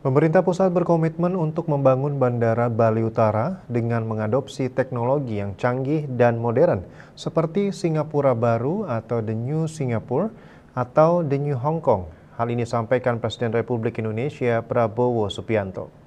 Pemerintah pusat berkomitmen untuk membangun Bandara Bali Utara dengan mengadopsi teknologi yang canggih dan modern seperti Singapura Baru atau The New Singapore atau The New Hong Kong. Hal ini disampaikan Presiden Republik Indonesia Prabowo Subianto.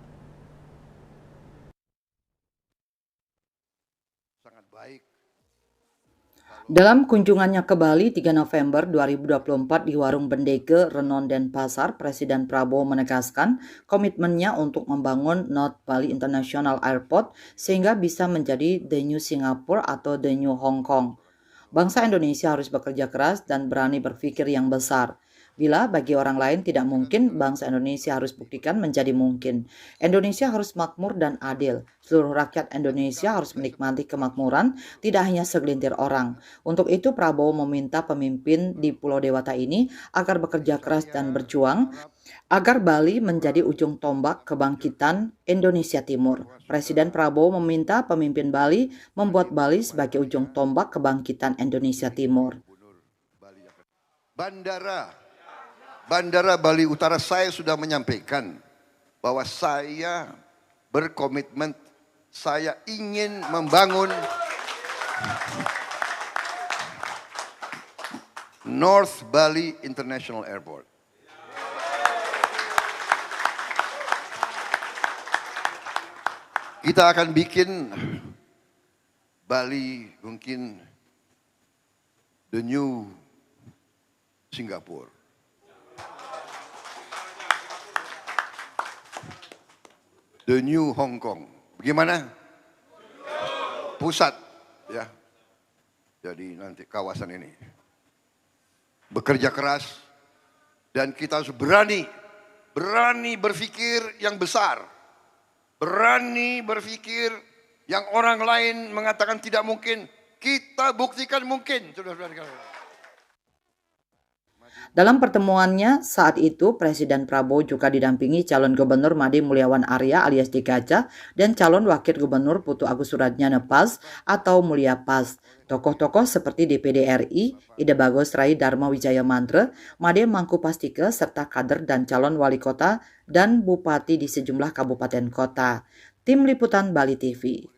Dalam kunjungannya ke Bali 3 November 2024 di Warung Bendege, Renon, Denpasar, Presiden Prabowo menegaskan komitmennya untuk membangun North Bali International Airport sehingga bisa menjadi The New Singapore atau The New Hong Kong. Bangsa Indonesia harus bekerja keras dan berani berpikir yang besar. Bila bagi orang lain tidak mungkin, bangsa Indonesia harus buktikan menjadi mungkin. Indonesia harus makmur dan adil. Seluruh rakyat Indonesia harus menikmati kemakmuran, tidak hanya segelintir orang. Untuk itu Prabowo meminta pemimpin di Pulau Dewata ini agar bekerja keras dan berjuang agar Bali menjadi ujung tombak kebangkitan Indonesia Timur. Presiden Prabowo meminta pemimpin Bali membuat Bali sebagai ujung tombak kebangkitan Indonesia Timur. Bandara Bali Utara, saya sudah menyampaikan bahwa saya berkomitmen, saya ingin membangun North Bali International Airport. Kita akan bikin Bali mungkin the new Singapore. The new Hong Kong. Bagaimana? Pusat, ya. Jadi nanti kawasan ini bekerja keras dan kita harus berani berpikir yang besar. Berani berpikir yang orang lain mengatakan tidak mungkin, kita buktikan mungkin. Dalam pertemuannya saat itu, Presiden Prabowo juga didampingi calon Gubernur Made Mulyawan Arya alias Dikaca dan calon Wakil Gubernur Putu Agus Suratjana PAS atau Mulya PAS. Tokoh-tokoh seperti DPD RI, Ida Bagus Rai Dharma Wijaya Mantra, Made Mangku Pastike, serta kader dan calon wali kota dan bupati di sejumlah kabupaten kota. Tim Liputan Bali TV.